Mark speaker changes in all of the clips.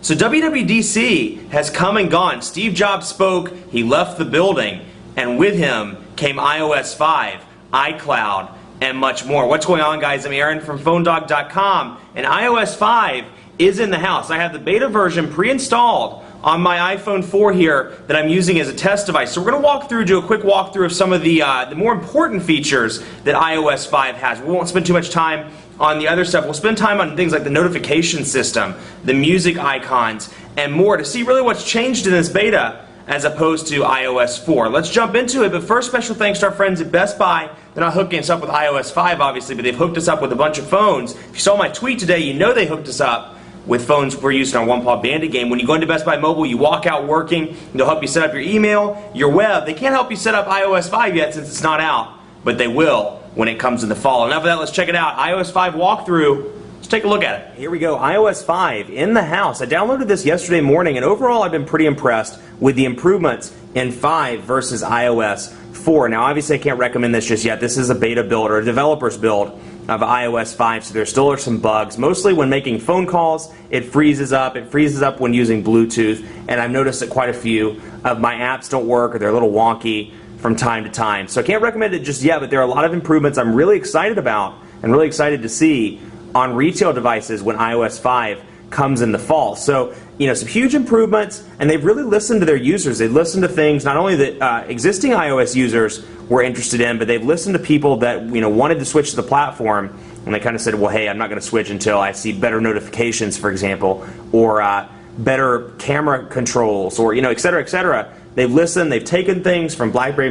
Speaker 1: So WWDC has come and gone. Steve Jobs spoke, he left the building, and with him came iOS 5, iCloud, and much more. What's going on, guys? I'm Aaron from PhoneDog.com, and iOS 5 is in the house. I have the beta version pre-installed on my iPhone 4 here that I'm using as a test device. So we're going to walk through, do a quick walkthrough of some of the more important features that iOS 5 has. We won't spend too much time on the other stuff. We'll spend time on things like the notification system, the music icons, and more to see really what's changed in this beta as opposed to iOS 4. Let's jump into it, but first, special thanks to our friends at Best Buy. They're not hooking us up with iOS 5, obviously, but they've hooked us up with a bunch of phones. If you saw my tweet today, you know they hooked us up with phones we're using our One Paw Bandit game. When you go into Best Buy Mobile, you walk out working, they'll help you set up your email, your web. They can't help you set up iOS 5 yet since it's not out, but they will when it comes in the fall. Enough of that, let's check it out. iOS 5 walkthrough. Let's take a look at it. Here we go, iOS 5 in the house. I downloaded this yesterday morning, and overall I've been pretty impressed with the improvements in 5 versus iOS 4. Now obviously I can't recommend this just yet. This is a beta build or a developer's build of iOS 5, so there still are some bugs. Mostly when making phone calls, it freezes up. It freezes up when using Bluetooth, and I've noticed that quite a few of my apps don't work or they're a little wonky from time to time. So I can't recommend it just yet, but there are a lot of improvements I'm really excited about and really excited to see on retail devices when iOS 5 comes in the fall. So, you know, some huge improvements, and they've really listened to their users. They've listened to things not only that existing iOS users were interested in, but they've listened to people that, you know, wanted to switch to the platform, and they kind of said, well, hey, I'm not going to switch until I see better notifications, for example, or better camera controls, or, you know, et cetera, et cetera. They've listened, they've taken things from BlackBerry,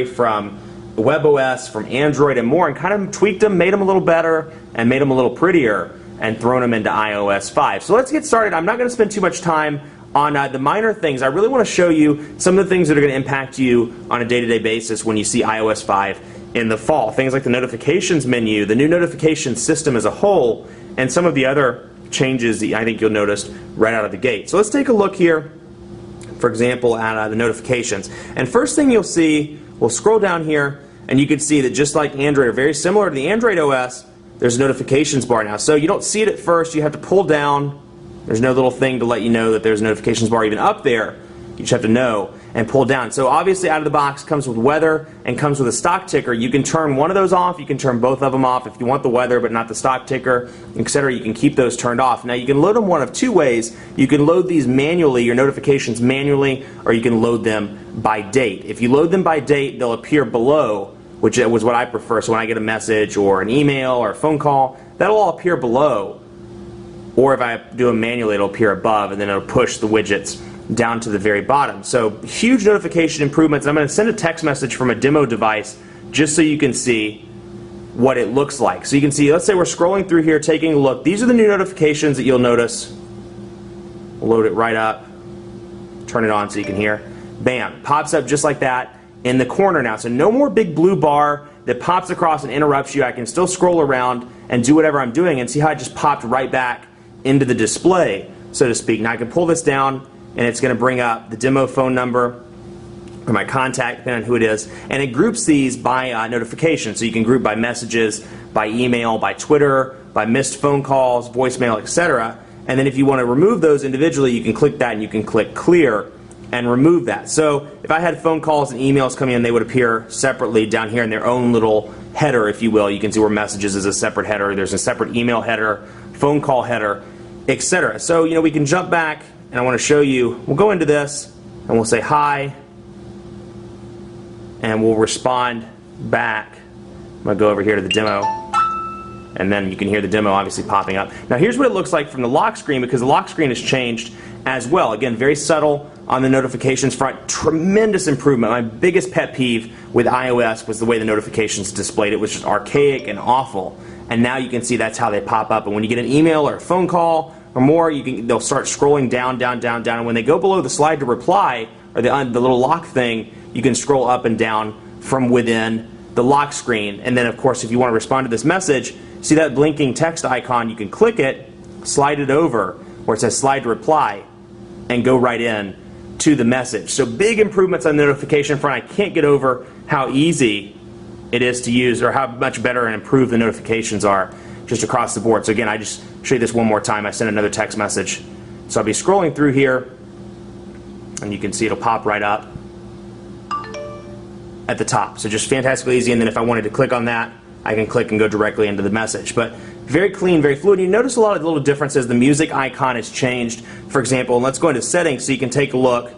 Speaker 1: from WebOS, from Android, and more, and kind of tweaked them, made them a little better, and made them a little prettier, and thrown them into iOS 5. So let's get started. I'm not going to spend too much time on the minor things. I really want to show you some of the things that are going to impact you on a day-to-day basis when you see iOS 5 in the fall. Things like the notifications menu, the new notification system as a whole, and some of the other changes that I think you'll notice right out of the gate. So let's take a look here, for example, at the notifications. And first thing you'll see, we'll scroll down here, and you can see that just like Android, or very similar to the Android OS, there's a notifications bar now. So you don't see it at first, you have to pull down. There's no little thing to let you know that there's a notifications bar even up there. You just have to know and pull down. So obviously out of the box comes with weather and comes with a stock ticker. You can turn one of those off, you can turn both of them off if you want the weather but not the stock ticker, etc. You can keep those turned off. Now you can load them one of two ways. You can load these manually, your notifications manually, or you can load them by date. If you load them by date, they'll appear below, which was what I prefer. So when I get a message or an email or a phone call, that'll all appear below. Or if I do them manually, it'll appear above, and then it'll push the widgets down to the very bottom. So huge notification improvements. I'm going to send a text message from a demo device just so you can see what it looks like. So you can see, let's say we're scrolling through here, taking a look. These are the new notifications that you'll notice. We'll load it right up, turn it on so you can hear. Bam, pops up just like that in the corner now. So no more big blue bar that pops across and interrupts you. I can still scroll around and do whatever I'm doing, and see how it just popped right back into the display, so to speak. Now I can pull this down, and it's going to bring up the demo phone number or my contact, depending on who it is, and it groups these by notification. So you can group by messages, by email, by Twitter, by missed phone calls, voicemail, etc. And then if you want to remove those individually, you can click that and you can click clear and remove that. So if I had phone calls and emails coming in, they would appear separately down here in their own little header, if you will. You can see where messages is a separate header, there's a separate email header, phone call header, etc. So, you know, we can jump back, and I want to show you, we'll go into this, and we'll say hi, and we'll respond back. I'm going to go over here to the demo, and then you can hear the demo obviously popping up. Now here's what it looks like from the lock screen, because the lock screen has changed as well. Again, very subtle on the notifications front. Tremendous improvement. My biggest pet peeve with iOS was the way the notifications displayed. It was just archaic and awful. And now you can see that's how they pop up. And when you get an email or a phone call or more, they'll start scrolling down, down, down, down. And when they go below the slide to reply, or the little lock thing, you can scroll up and down from within the lock screen. And then, of course, if you want to respond to this message, see that blinking text icon, you can click it, slide it over, where it says slide to reply, and go right in to the message. So big improvements on the notification front. I can't get over how easy it is to use, or how much better and improved the notifications are just across the board. So again, I just show you this one more time. I sent another text message So I'll be scrolling through here, and you can see it'll pop right up at the top. So just fantastically easy, and then if I wanted to click on that, I can click and go directly into the message. But very clean, very fluid. You notice a lot of little differences. The music icon has changed, for example, and let's go into settings so you can take a look,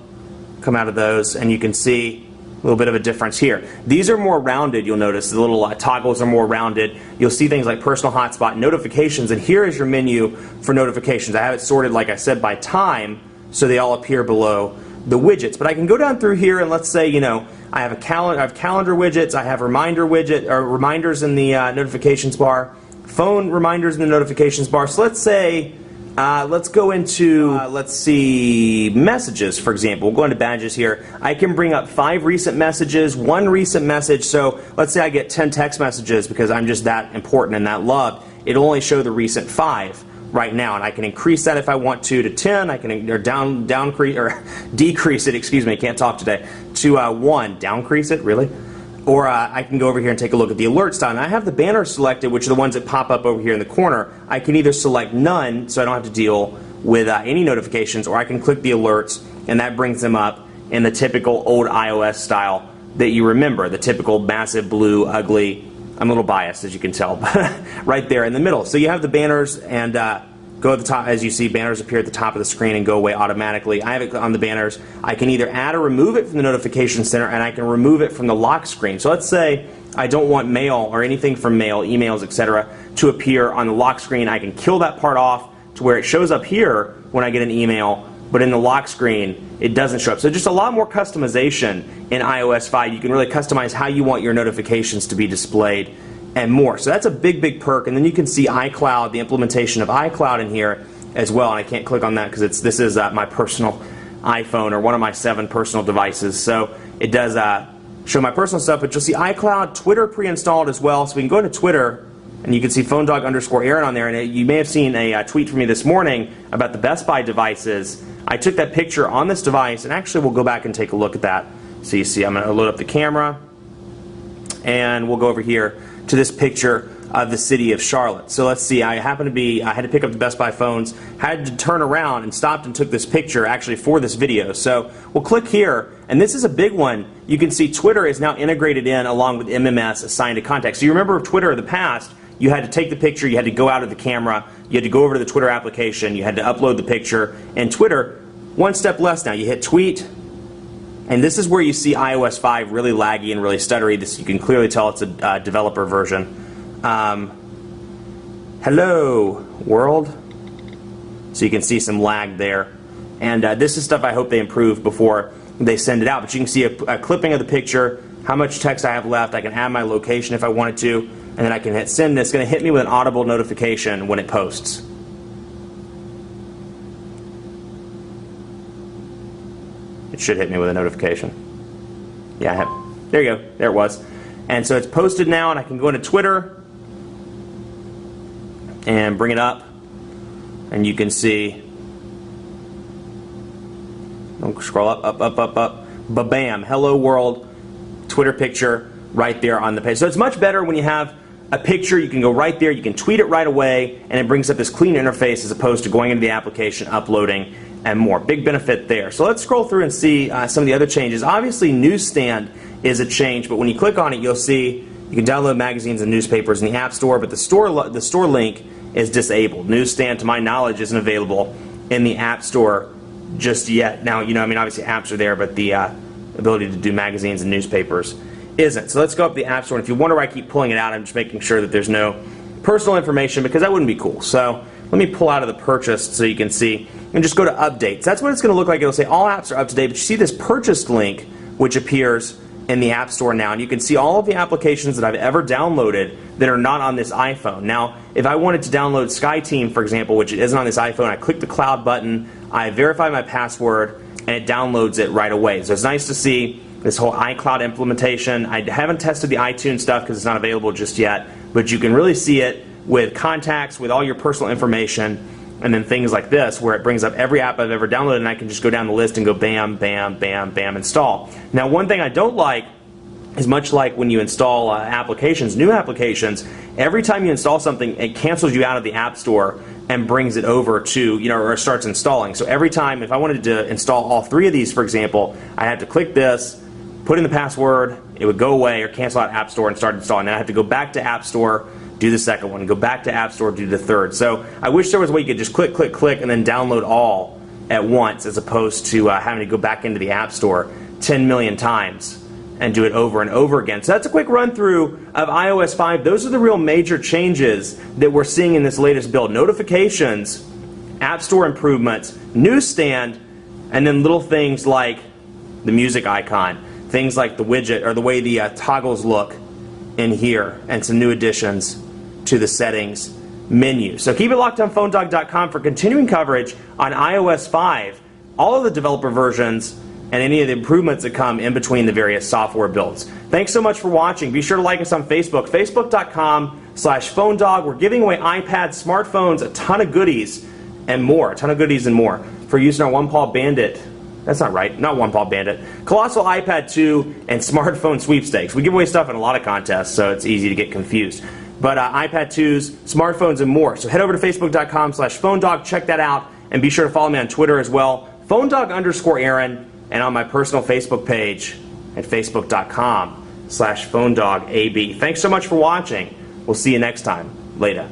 Speaker 1: come out of those, and you can see a little bit of a difference here. These are more rounded, you'll notice. The little toggles are more rounded. You'll see things like personal hotspot, notifications, and here is your menu for notifications. I have it sorted, like I said, by time, so they all appear below the widgets. But I can go down through here and let's say, you know, I have calendar widgets, I have reminder widget or reminders in the notifications bar, phone reminders in the notifications bar. So let's say let's go into, let's see, messages, for example. We'll go into badges here. I can bring up 5 recent messages, 1 recent message. So let's say I get 10 text messages because I'm just that important and that loved. It'll only show the recent 5 right now, and I can increase that if I want to 10. I can decrease it. Excuse me, can't talk today. To 1. Downcrease it, really? Or I can go over here and take a look at the alert style. And I have the banners selected, which are the ones that pop up over here in the corner. I can either select none, so I don't have to deal with any notifications, or I can click the alerts, and that brings them up in the typical old iOS style that you remember, the typical massive, blue, ugly. I'm a little biased, as you can tell, but right there in the middle. So you have the banners, and go at the top. As you see, banners appear at the top of the screen and go away automatically. I have it on the banners. I can either add or remove it from the notification center, and I can remove it from the lock screen. So let's say I don't want mail or anything from mail, emails, etc., to appear on the lock screen. I can kill that part off to where it shows up here when I get an email, but in the lock screen it doesn't show up. So just a lot more customization in iOS 5. You can really customize how you want your notifications to be displayed and more. So that's a big, big perk. And then you can see iCloud, the implementation of iCloud in here as well. And I can't click on that because this is my personal iPhone, or one of my 7 personal devices. So it does show my personal stuff, but you'll see iCloud, Twitter pre-installed as well. So we can go into Twitter, and you can see phonedog_Aaron on there. And you may have seen a tweet from me this morning about the Best Buy devices. I took that picture on this device, and actually we'll go back and take a look at that. So you see I'm going to load up the camera, and we'll go over here to this picture of the city of Charlotte. So let's see, I had to pick up the Best Buy phones, had to turn around and stopped and took this picture actually for this video. So we'll click here, and this is a big one. You can see Twitter is now integrated in along with MMS assigned to contacts. So you remember Twitter in the past, you had to take the picture, you had to go out of the camera, you had to go over to the Twitter application, you had to upload the picture, and Twitter, one step less now. You hit tweet, and this is where you see iOS 5 really laggy and really stuttery. This, you can clearly tell it's a developer version. Hello, world. So you can see some lag there. And this is stuff I hope they improve before they send it out. But you can see a clipping of the picture, how much text I have left. I can add my location if I wanted to, and then I can hit send. It's going to hit me with an audible notification when it posts. It should hit me with a notification. Yeah, I have. There you go. There it was. And so it's posted now, and I can go into Twitter and bring it up, and you can see. Don't scroll up. Ba-bam! Hello world. Twitter picture right there on the page. So it's much better when you have a picture. You can go right there. You can tweet it right away, and it brings up this clean interface as opposed to going into the application, uploading, and more. Big benefit there. So let's scroll through and see some of the other changes. Obviously, Newsstand is a change, but when you click on it, you'll see you can download magazines and newspapers in the App Store, but the store link is disabled. Newsstand, to my knowledge, isn't available in the App Store just yet. Now, you know, I mean, obviously apps are there, but the ability to do magazines and newspapers isn't. So let's go up to the App Store, and if you wonder why I keep pulling it out, I'm just making sure that there's no personal information, because that wouldn't be cool. So let me pull out of the purchased so you can see, and just go to updates. That's what it's going to look like. It'll say all apps are up to date, but you see this purchased link, which appears in the App Store now, and you can see all of the applications that I've ever downloaded that are not on this iPhone. Now, if I wanted to download SkyTeam, for example, which isn't on this iPhone, I click the cloud button, I verify my password, and it downloads it right away. So it's nice to see this whole iCloud implementation. I haven't tested the iTunes stuff because it's not available just yet, but you can really see it with contacts, with all your personal information, and then things like this where it brings up every app I've ever downloaded, and I can just go down the list and go bam, bam, bam, bam, install. Now, one thing I don't like is much like when you install applications, new applications. Every time you install something, it cancels you out of the App Store and brings it over to, or starts installing. So every time, if I wanted to install all 3 of these, for example, I had to click this, put in the password, it would go away or cancel out App Store and start installing. Then I have to go back to App Store, do the second one, go back to App Store, do the third. So I wish there was a way you could just click, click, click, and then download all at once, as opposed to having to go back into the App Store 10 million times and do it over and over again. So that's a quick run through of iOS 5. Those are the real major changes that we're seeing in this latest build. Notifications, App Store improvements, Newsstand, and then little things like the music icon, things like the widget or the way the toggles look in here, and some new additions to the settings menu. So keep it locked on PhoneDog.com for continuing coverage on iOS 5, all of the developer versions, and any of the improvements that come in between the various software builds. Thanks so much for watching. Be sure to like us on Facebook, Facebook.com/PhoneDog. We're giving away iPads, smartphones, a ton of goodies and more. For using our One Paw Bandit. That's not right, not One Paw Bandit. Colossal iPad 2 and smartphone sweepstakes. We give away stuff in a lot of contests, so it's easy to get confused. But iPad 2s, smartphones, and more. So head over to Facebook.com/PhoneDog, check that out, and be sure to follow me on Twitter as well, PhoneDog_Aaron, and on my personal Facebook page at Facebook.com/PhoneDogAB. Thanks so much for watching. We'll see you next time. Later.